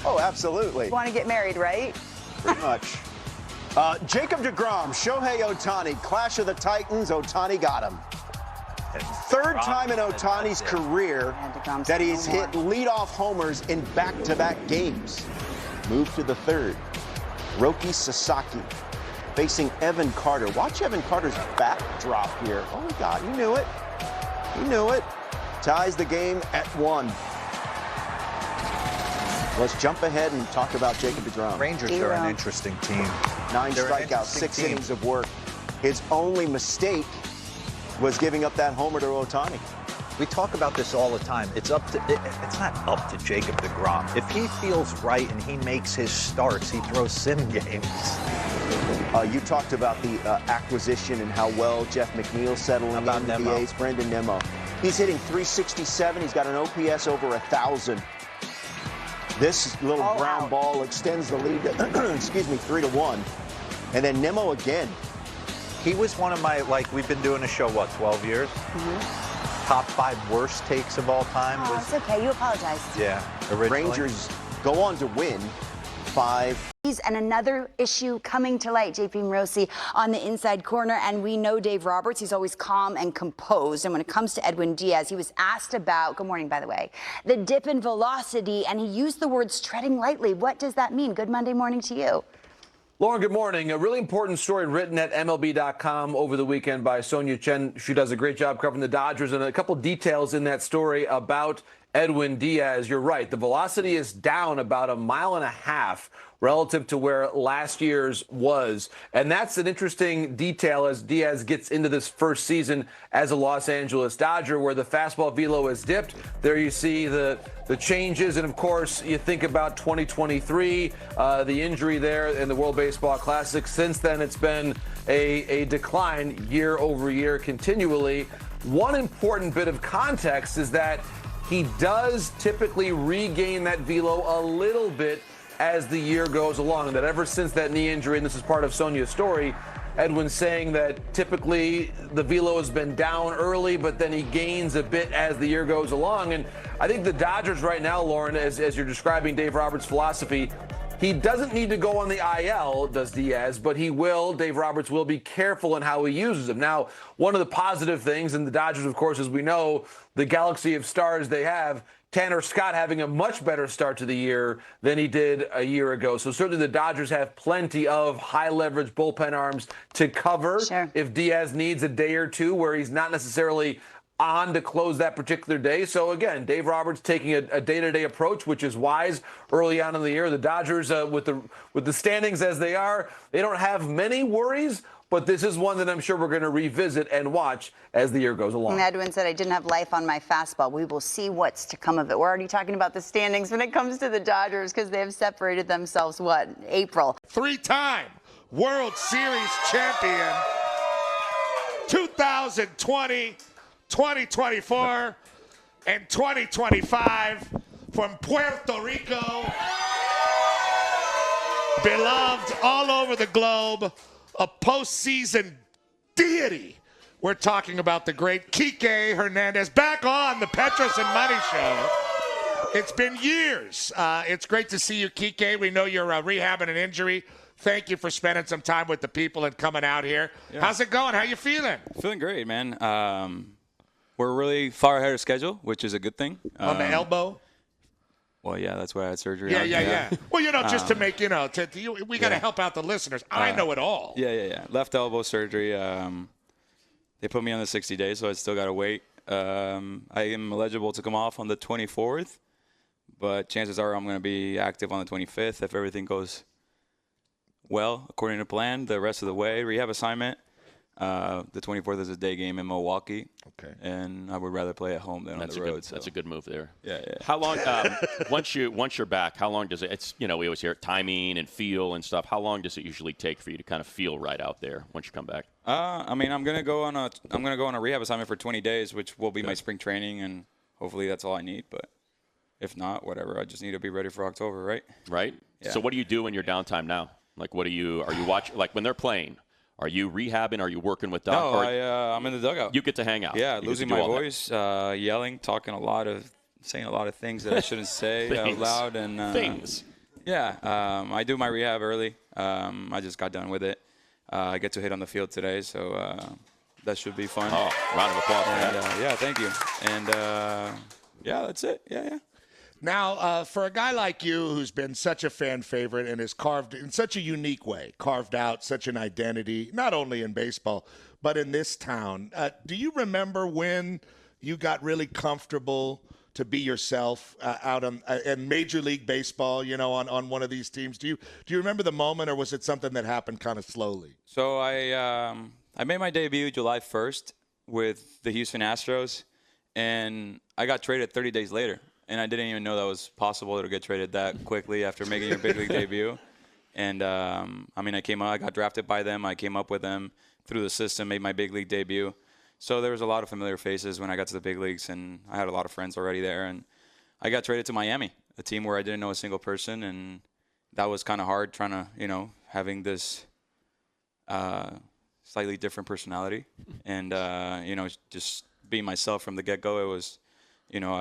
Oh, absolutely. You want to get married, right? Pretty much. Jacob deGrom, Shohei Ohtani, clash of the Titans. Ohtani got him. Third time in Ohtani's career that he's hit leadoff homers in back-to-back games. Move to the third. Roki Sasaki facing Evan Carter. Watch Evan Carter's backdrop here. Oh, God, you knew it. You knew it. Ties the game at 1. Let's jump ahead and talk about Jacob deGrom. Rangers are an interesting team. 9 strikeouts, 6 innings of work. His only mistake was giving up that homer to Ohtani. We talk about this all the time. It's not up to Jacob deGrom. If he feels right and he makes his starts, he throws sim games. You talked about the acquisition and how well Jeff McNeil's settling in the A's. Brandon Nimmo. He's hitting 367. He's got an OPS over 1,000. This little ground ball extends the lead to, 3-1. And then Nimmo again. He was one of my, we've been doing the show, 12 years? Top 5 worst takes of all time. Oh, it's okay. You apologized. Yeah, originally. Rangers go on to win 5. And another issue coming to light, JP Morosi on the inside corner, and we know Dave Roberts. He's always calm and composed. And when it comes to Edwin Diaz, he was asked about, good morning, by the way, the dip in velocity, and he used the words treading lightly. What does that mean? Good Monday morning to you. Lauren, good morning. A really important story written at MLB.com over the weekend by Sonia Chen. She does a great job covering the Dodgers, and a couple details in that story about Edwin Diaz. You're right. The velocity is down about 1.5 miles relative to where last year's was. And that's an interesting detail as Diaz gets into this first season as a Los Angeles Dodger, where the fastball velo has dipped. There you see the changes. And, of course, you think about 2023, the injury there in the World Baseball Classic. Since then, it's been a decline year over year continually. One important bit of context is that he does typically regain that velo a little bit as the year goes along, and that ever since that knee injury, and this is part of Sonia's story, Edwin's saying that typically the velo has been down early, but then he gains a bit as the year goes along. And I think the Dodgers right now, Lauren, as you're describing Dave Roberts' philosophy, he doesn't need to go on the IL, does Diaz, but Dave Roberts will be careful in how he uses him. Now, one of the positive things, and the Dodgers, of course, as we know, the galaxy of stars they have, Tanner Scott having a much better start to the year than he did a year ago. So certainly the Dodgers have plenty of high-leverage bullpen arms to cover if Diaz needs a day or two where he's not necessarily on to close that particular day. So again, Dave Roberts taking a day-to-day approach, which is wise early on in the year. The Dodgers, with the standings as they are, they don't have many worries, but this is one that I'm sure we're going to revisit and watch as the year goes along. And Edwin said, I didn't have life on my fastball. We will see what's to come of it. We're already talking about the standings when it comes to the Dodgers because they have separated themselves, April. 3-time World Series champion, 2020, 2024, and 2025 from Puerto Rico, beloved all over the globe, a postseason deity. We're talking about the great Kike Hernandez, back on the Petros and Money Show. It's been years. It's great to see you, Kike. We know you're rehabbing an injury. Thank you for spending some time with the people and coming out here. Yeah. How's it going? How you feeling? Feeling great, man. We're really far ahead of schedule, which is a good thing. On the elbow? Well, yeah, that's why I had surgery. Yeah. Well, just to make, we got to help out the listeners. I know it all. Yeah. Left elbow surgery. They put me on the 60 days, so I still got to wait. I am eligible to come off on the 24th, but chances are I'm going to be active on the 25th if everything goes well, according to plan, the rest of the way. Rehab assignment. The 24th is a day game in Milwaukee. Okay. And I would rather play at home than on the road. That's a good move there. Yeah. How long, once you're back, how long does it, we always hear timing and feel and stuff. How long does it usually take for you to kind of feel right out there once you come back? I'm going to go on a rehab assignment for 20 days, which will be my spring training, and hopefully that's all I need. But if not, whatever. I just need to be ready for October, right? Right. Yeah. So what do you do in your downtime now? Like, are you watching, like when they're playing? Are you rehabbing? Are you working with Doc? No, I'm in the dugout. You get to hang out. Yeah, losing my voice, yelling, talking a lot of saying a lot of things that I shouldn't say out loud. And Things. Yeah, I do my rehab early. I just got done with it. I get to hit on the field today, so that should be fun. Oh, round of applause for And, that. yeah, thank you. And yeah, that's it. Yeah. Now, for a guy like you who's been such a fan favorite and has carved in such a unique way, carved out such an identity, not only in baseball, but in this town, do you remember when you got really comfortable to be yourself out in Major League Baseball, you know, on one of these teams? Do you remember the moment, or was it something that happened kind of slowly? So I made my debut July 1st with the Houston Astros, and I got traded 30 days later. And I didn't even know that was possible to get traded that quickly after making your big league debut. And, I mean, I got drafted by them. I came up with them through the system, made my big league debut. So there was a lot of familiar faces when I got to the big leagues, and I had a lot of friends already there. And I got traded to Miami, a team where I didn't know a single person. And that was kind of hard trying to, you know, having this slightly different personality. And, you know, just being myself from the get-go, it was, you know,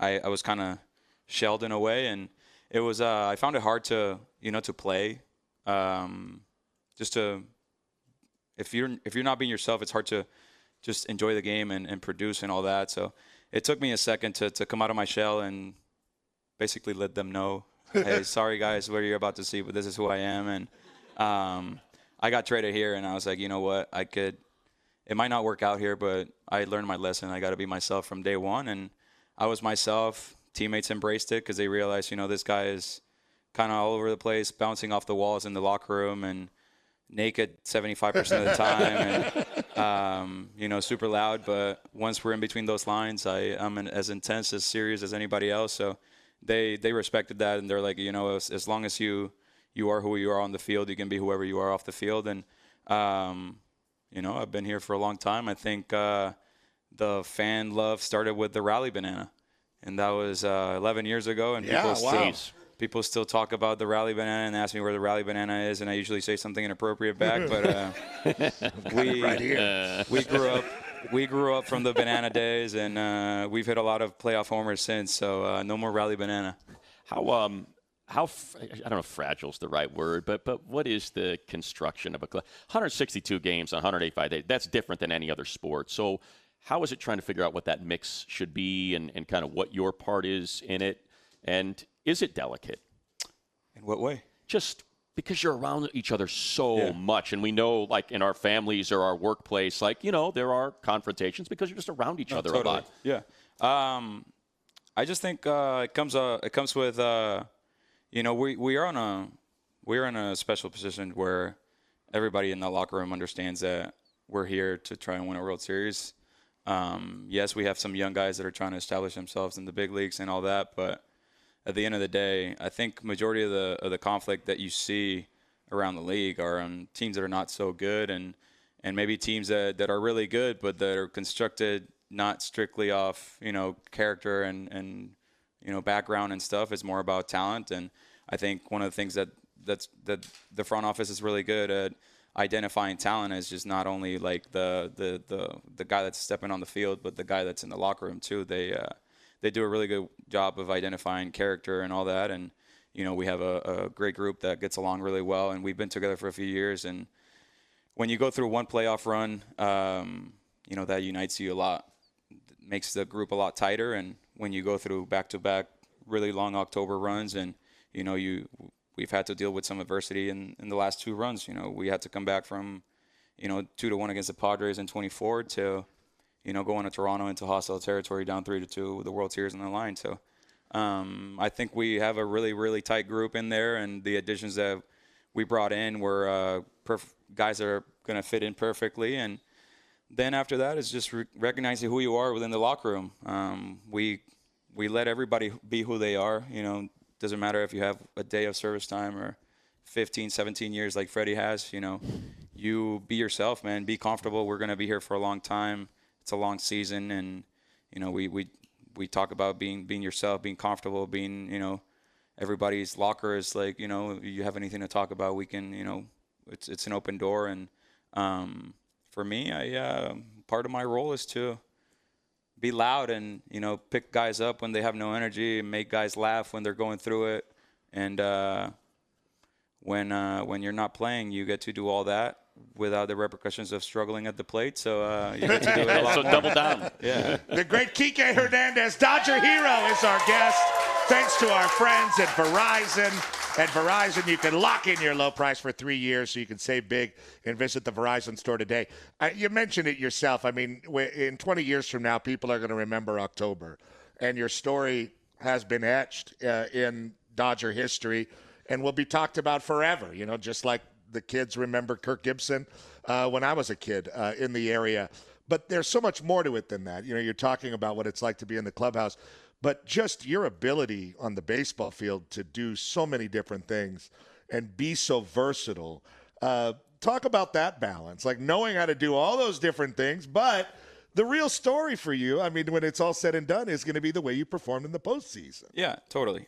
I was kind of shelled in a way, and it was I found it hard to, you know, to play. Just to, if you're not being yourself, it's hard to just enjoy the game and produce and all that. So it took me a second to come out of my shell and basically let them know, hey, sorry guys, what you're about to see, but this is who I am. And I got traded here, and I was like, you know what, it might not work out here, but I learned my lesson. I got to be myself from day one, and I was myself. Teammates embraced it because they realized, you know, this guy is kind of all over the place, bouncing off the walls in the locker room and naked 75% of the time, and you know, super loud. But once we're in between those lines, I'm as intense, as serious as anybody else. So they respected that, and they're like, you know, as long as you are who you are on the field, you can be whoever you are off the field. And you know, I've been here for a long time. I think the fan love started with the Rally Banana, and that was 11 years ago. And people still talk about the Rally Banana and ask me where the Rally Banana is, and I usually say something inappropriate back. But we grew up from the banana days, and we've hit a lot of playoff homers since. So no more Rally Banana. How I don't know if fragile is the right word, but what is the construction of a club? 162 games on 185 days. That's different than any other sport. So how is it trying to figure out what that mix should be and kind of what your part is in it? And is it delicate? In what way? Just because you're around each other so much. And we know, like, in our families or our workplace, like, you know, there are confrontations because you're just around each other a lot. Yeah. I just think it comes with, you know, we're in a special position where everybody in the locker room understands that we're here to try and win a World Series. Yes, we have some young guys that are trying to establish themselves in the big leagues and all that, but at the end of the day, I think majority of the conflict that you see around the league are on teams that are not so good, and maybe teams that are really good, but that are constructed not strictly off, you know, character and you know, background and stuff. It's more about talent. And I think one of the things that the front office is really good at identifying talent is just not only like the guy that's stepping on the field, but the guy that's in the locker room too. They do a really good job of identifying character and all that. And, you know, we have a great group that gets along really well, and we've been together for a few years. And when you go through one playoff run, you know, that unites you a lot. It makes the group a lot tighter. And when you go through back-to-back really long October runs, and, you know, we've had to deal with some adversity in the last two runs. You know, we had to come back from, you know, 2-1 against the Padres in 24 to, you know, going to Toronto into hostile territory down 3-2 with the World Series on the line. So I think we have a really, really tight group in there, and the additions that we brought in were guys that are going to fit in perfectly. And then after that is just recognizing who you are within the locker room. We let everybody be who they are. You know, doesn't matter if you have a day of service time or 15, 17 years like Freddie has. You know, you be yourself, man. Be comfortable. We're going to be here for a long time. It's a long season, and, you know, we talk about being yourself, being comfortable, being, you know, everybody's locker is like, you know, you have anything to talk about, we can, you know, it's an open door. And for me, part of my role is to be loud and, pick guys up when they have no energy and make guys laugh when they're going through it. And when you're not playing, you get to do all that without the repercussions of struggling at the plate. So you get to do it a lot So more. double down. Yeah. The great Kike Hernandez, Dodger hero, is our guest. Thanks to our friends at Verizon. At Verizon, you can lock in your low price for 3 years so you can save big and visit the Verizon store today. You mentioned it yourself. I mean, in 20 years from now, people are going to remember October. And your story has been etched in Dodger history and will be talked about forever, just like the kids remember Kirk Gibson when I was a kid in the area. But there's so much more to it than that. You're talking about what it's like to be in the clubhouse. But just your ability on the baseball field to do so many different things and be so versatile. Talk about that balance, like knowing how to do all those different things. But the real story for you, I mean, when it's all said and done, is going to be the way you performed in the postseason. Yeah, totally.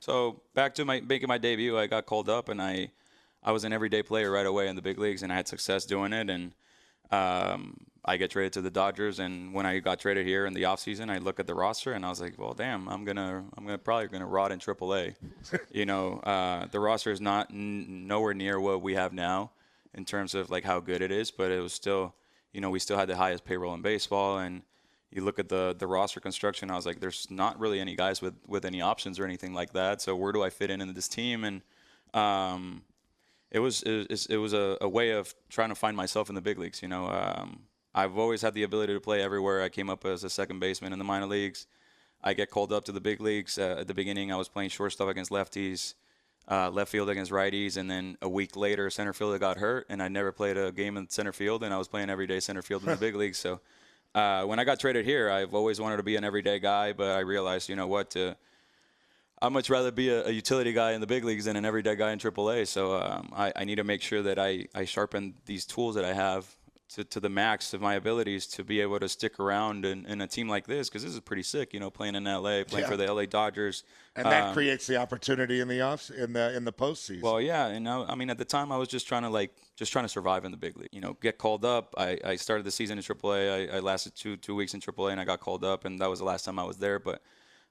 So back to making my debut, I got called up, and I was an everyday player right away in the big leagues, and I had success doing it. And I get traded to the Dodgers, and when I got traded here in the offseason, I look at the roster and I was like, well, damn, I'm probably gonna rot in AAA. The roster is nowhere near what we have now in terms of like how good it is, but it was still, we still had the highest payroll in baseball. And you look at the roster construction, I was like, there's not really any guys with any options or anything like that. So where do I fit into this team? And it was a way of trying to find myself in the big leagues. I've always had the ability to play everywhere. I came up as a second baseman in the minor leagues. I get called up to the big leagues. At the beginning, I was playing shortstop against lefties, left field against righties, and then a week later, center fielder got hurt, and I never played a game in center field, and I was playing everyday center field in the big leagues. So when I got traded here, I've always wanted to be an everyday guy, but I realized, I'd much rather be a utility guy in the big leagues than an everyday guy in AAA. So I need to make sure that I sharpen these tools that I have to the max of my abilities to be able to stick around in a team like this, because this is pretty sick, playing in LA, playing for the LA Dodgers. And that creates the opportunity in the postseason. Well, yeah, and I mean, at the time I was just trying to survive in the big league. Get called up. I started the season in AAA. I lasted two weeks in AAA, and I got called up, and that was the last time I was there. But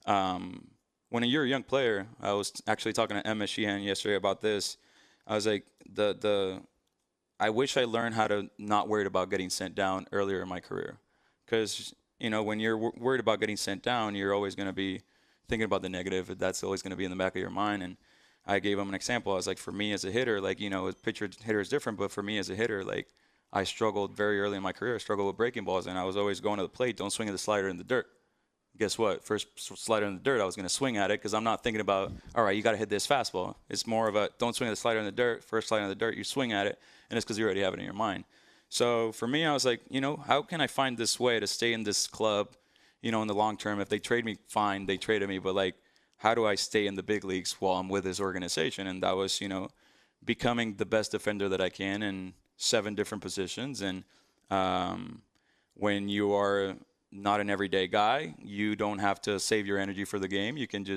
when you're a young player, I was actually talking to Emma Sheehan yesterday about this. I was like, I wish I learned how to not worry about getting sent down earlier in my career. Because, when you're worried about getting sent down, you're always going to be thinking about the negative. That's always going to be in the back of your mind. And I gave him an example. I was like, for me as a hitter, a pitcher hitter is different, but for me as a hitter, I struggled very early in my career. I struggled with breaking balls, and I was always going to the plate, don't swing at the slider in the dirt. Guess what? First slider in the dirt, I was going to swing at it because I'm not thinking about, all right, you got to hit this fastball. It's more of a don't swing at the slider in the dirt. First slider in the dirt, you swing at it, and it's because you already have it in your mind. So for me, I was like, how can I find this way to stay in this club, in the long term? If they trade me, fine, they traded me, but how do I stay in the big leagues while I'm with this organization? And that was, becoming the best defender that I can in 7 different positions. And when you are not an everyday guy, you don't have to save your energy for the game. You can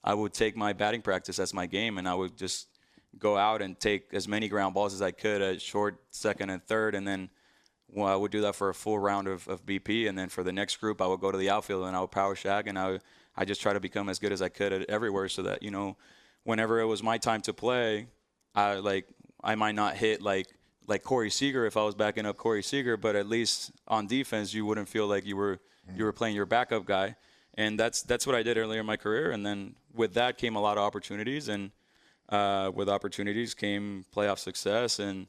I would take my batting practice as my game, and I would just go out and take as many ground balls as I could at short, second, and third, and then I would do that for a full round of BP, and then for the next group, I would go to the outfield and I would power shag, and I just try to become as good as I could at everywhere, so that whenever it was my time to play, I might not hit like Corey Seager if I was backing up Corey Seager, but at least on defense you wouldn't feel like you were playing your backup guy. And that's what I did earlier in my career. And then with that came a lot of opportunities, and with opportunities came playoff success. And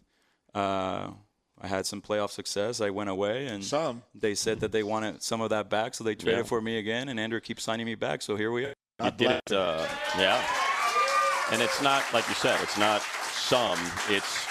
I had some playoff success. I went away, and they said that they wanted some of that back, so they traded for me again. And Andrew keeps signing me back, so here we are. You did it, yeah. And it's not, like you said, it's not some. It's